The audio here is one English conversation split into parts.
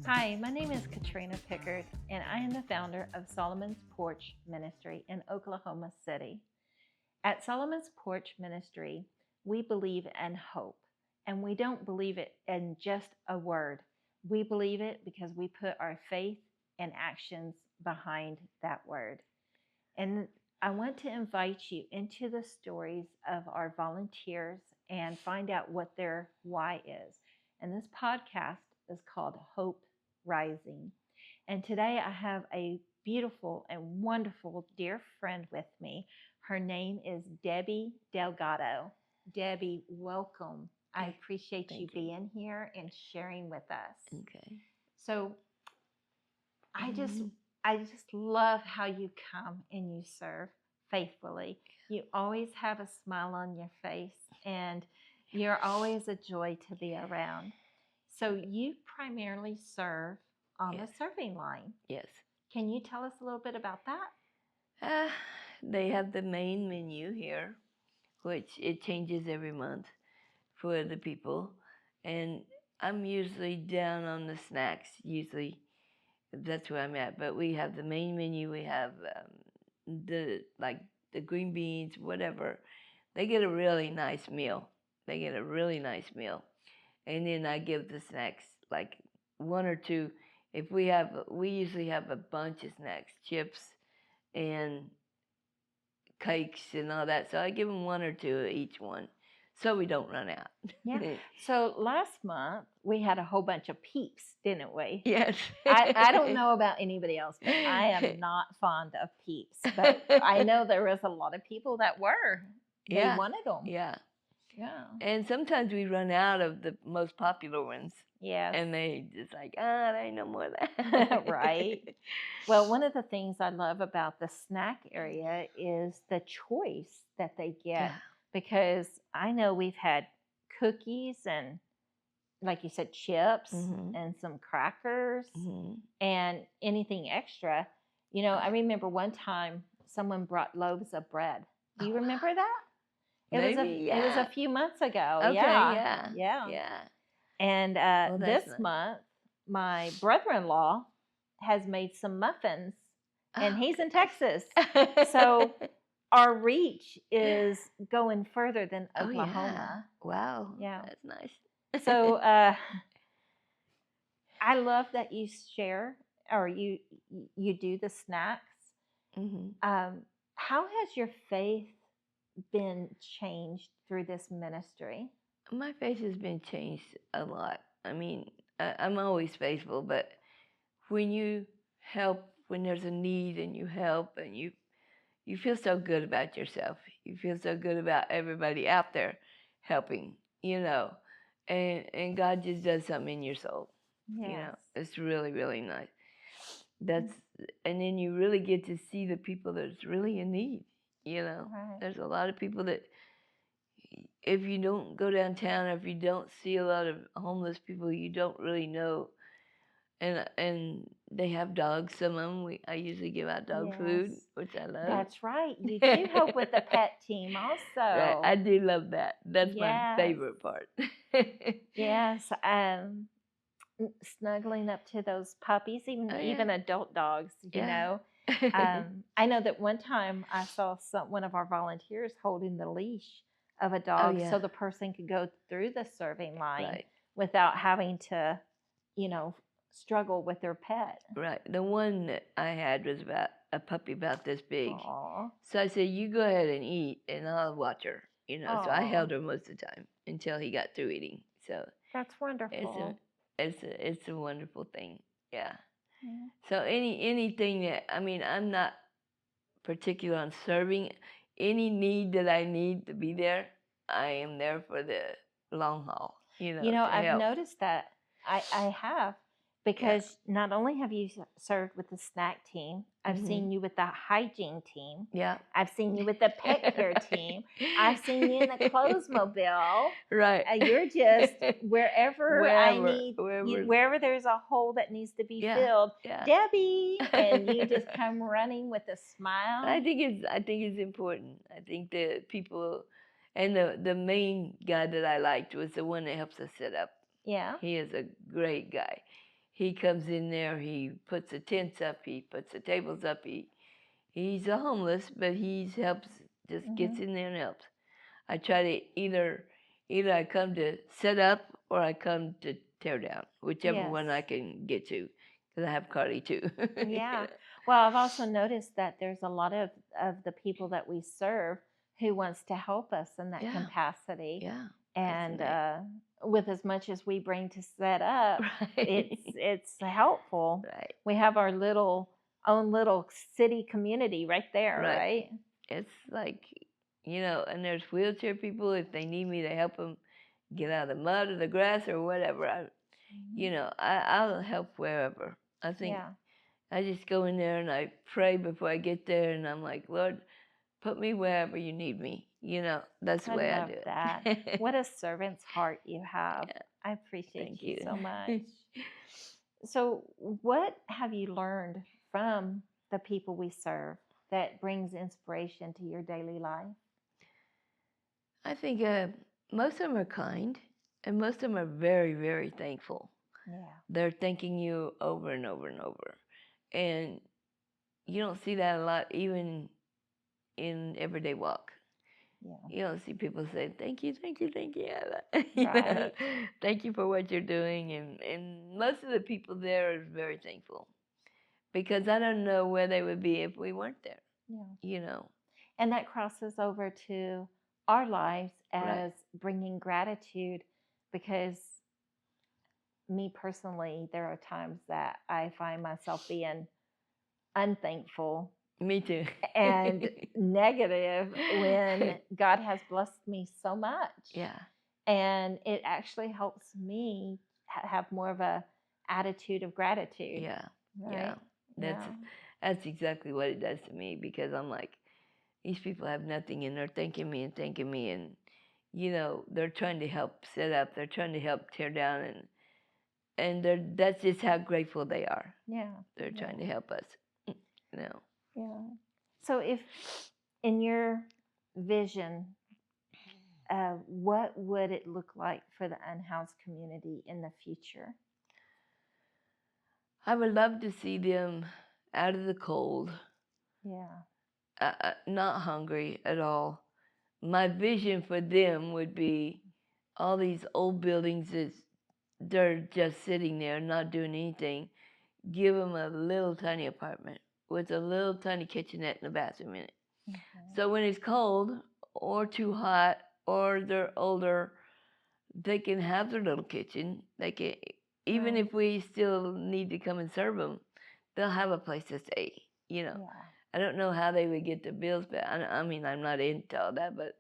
Hi, my name is Katrina Pickard, and I am the founder of Solomon's Porch Ministry in Oklahoma City. At Solomon's Porch Ministry, we believe in hope, and we don't believe it in just a word. We believe it because we put our faith and actions behind that word. And I want to invite you into the stories of our volunteers and find out what their why is. And this podcast is called Hope Rising. And today I have a beautiful and wonderful dear friend with me. Her name is Debbie Delgado. Debbie, welcome. I appreciate you being here and sharing with us. Okay. So I just love how you come and you serve faithfully. You always have a smile on your face and you're always a joy to be around. So you primarily serve on the serving line. Yes. Can you tell us a little bit about that? They have the main menu here, which it changes every month for the people. And I'm usually down on the snacks, usually. That's where I'm at. But we have the main menu. We have the green beans, whatever. They get a really nice meal. And then I give the snacks, like one or two. We usually have a bunch of snacks, chips and cakes and all that. So I give them one or two of each one, so we don't run out. Yeah. So last month we had a whole bunch of Peeps, didn't we? Yes. I don't know about anybody else, but I am not fond of Peeps. But I know there was a lot of people that were. They wanted them. Yeah. Yeah. And sometimes we run out of the most popular ones. Yes. And they just like, there ain't no more of that. Right. Well, one of the things I love about the snack area is the choice that they get. Because I know we've had cookies and, like you said, chips and some crackers and anything extra. You know, I remember one time someone brought loaves of bread. Do you remember that? It was a few months ago. Okay, yeah. And this month, my brother-in-law has made some muffins, and he's in Texas. So our reach is going further than Oklahoma. Wow. Yeah. That's nice. So I love that you share or you do the snacks. How has your faith been changed through this ministry? My faith has been changed a lot. I mean, I'm always faithful, but when you help, when there's a need and you help, and you feel so good about yourself. You feel so good about everybody out there helping, and God just does something in your soul. Yes. It's really, really nice. And then you really get to see the people that's really in need. Right. There's a lot of people that, if you don't go downtown, or if you don't see a lot of homeless people, you don't really know. And they have dogs. Some of them, I usually give out dog food, which I love. That's right. You do help with the pet team also. Right. I do love that. That's my favorite part. Yes. Snuggling up to those puppies, even adult dogs, you know. I know that one time I saw one of our volunteers holding the leash of a dog so the person could go through the serving line without having to, struggle with their pet. Right. The one that I had was about a puppy about this big. Aww. So I said, you go ahead and eat, and I'll watch her. So I held her most of the time until he got through eating. So that's wonderful. It's a wonderful thing. Yeah. So anything that, I'm not particular on serving. Any need that I need to be there, I am there for the long haul. I've noticed that. I have. because not only have you served with the snack team, I've seen you with the hygiene team. Yeah. I've seen you with the pet care team. I've seen you in the clothes mobile. Right. You're just wherever I need, wherever. wherever there's a hole that needs to be Yeah, filled, yeah. Debbie, and you just come running with a smile. I think it's important. I think the people, and the main guy that I liked was the one that helps us set up. Yeah. He is a great guy. He comes in there, he puts the tents up, he puts the tables up. He's a homeless, but he helps, just gets in there and helps. I try to either I come to set up or I come to tear down, whichever one I can get to, because I have Carly too. Yeah. Well, I've also noticed that there's a lot of the people that we serve who wants to help us in that capacity. Yeah. And with as much as we bring to set up, Right. it's helpful. Right. We have our own little city community right there, right? It's like, and there's wheelchair people if they need me to help them get out of the mud or the grass or whatever. I'll help wherever. I think I just go in there and I pray before I get there, and I'm like, Lord, put me wherever you need me. That's the way I do it. That. What a servant's heart you have. Yeah. I appreciate Thank you you so much. So, what have you learned from the people we serve that brings inspiration to your daily life? I think most of them are kind, and most of them are very, very thankful. Yeah. They're thanking you over and over and over. And you don't see that a lot even in everyday walk. Yeah. You don't see people say, thank you, thank you, thank you. Right. Thank you for what you're doing. And most of the people there are very thankful, because I don't know where they would be if we weren't there. Yeah. And that crosses over to our lives as bringing gratitude, because me personally, there are times that I find myself being unthankful. Me too. And negative when God has blessed me so much. Yeah. And it actually helps me have more of a attitude of gratitude. Yeah. Right? Yeah. That's exactly what it does to me, because I'm like, these people have nothing and they're thanking me and they're trying to help set up, they're trying to help tear down, and that's just how grateful they are. Yeah. They're trying to help us. Yeah. So if in your vision, what would it look like for the unhoused community in the future? I would love to see them out of the cold. Yeah. Not hungry at all. My vision for them would be all these old buildings that they're just sitting there not doing anything. Give them a little tiny apartment with a little tiny kitchenette and a bathroom in it. So when it's cold or too hot or they're older, they can have their little kitchen. They can, even if we still need to come and serve them, they'll have a place to stay. I don't know how they would get the bills back. I mean, I'm not into all that, but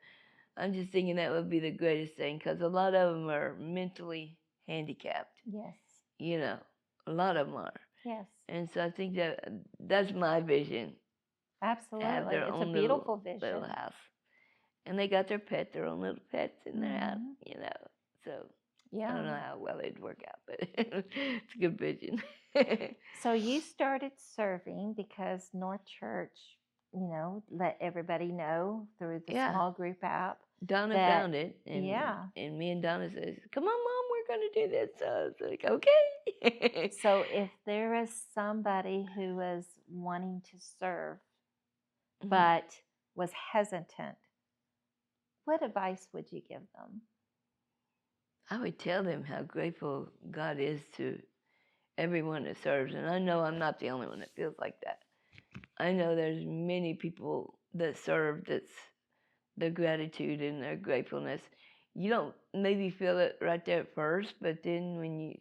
I'm just thinking that would be the greatest thing, because a lot of them are mentally handicapped. Yes. A lot of them are. Yes. And so I think that's my vision. Absolutely. Have their It's own a beautiful vision. little house. And they got their own little pets in their house, So I don't know how well it'd work out, but it's a good vision. So you started serving because North Church, let everybody know through the small group app. Donna found it, and me and Donna says, "Come on, Mom, we're going to do this." So I was like, "Okay." So if there is somebody who is wanting to serve but was hesitant, what advice would you give them? I would tell them how grateful God is to everyone that serves. And I know I'm not the only one that feels like that. I know there's many people that serve that's their gratitude and their gratefulness. You don't maybe feel it right there at first, but then when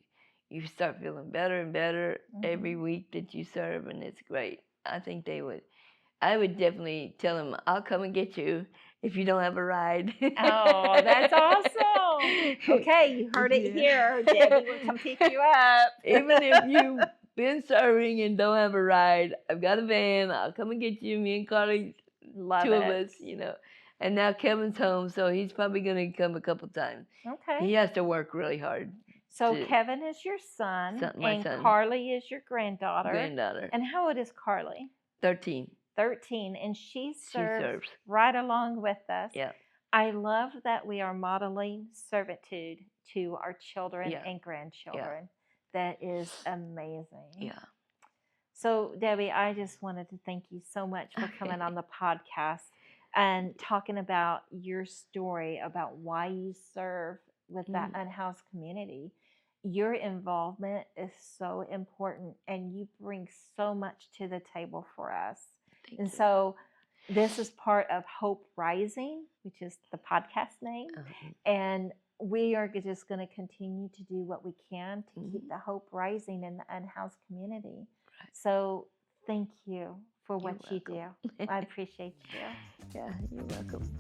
you start feeling better and better every week that you serve, and it's great. I think they would. I would definitely tell them, I'll come and get you, if you don't have a ride. Oh, that's awesome. Okay, you heard it here. Debbie will come pick you up. Even if you've been serving and don't have a ride, I've got a van. I'll come and get you. Me and Carly, Love two it. of us, And now Kevin's home, so he's probably going to come a couple times. Okay. He has to work really hard. So Kevin is your son, my and son. Carly is your granddaughter. And how old is Carly? 13. 13, and she serves serves right along with us. Yeah. I love that we are modeling servitude to our children Yeah. and grandchildren. That is amazing. Yeah. So, Debbie, I just wanted to thank you so much for coming on the podcast and talking about your story about why you serve with that unhoused community. Your involvement is so important, and you bring so much to the table for us. Thank you. So this is part of Hope Rising, which is the podcast name. And we are just going to continue to do what we can to keep the hope rising in the unhoused community. Right. So thank you for what you do. I appreciate you. Yeah, you're welcome.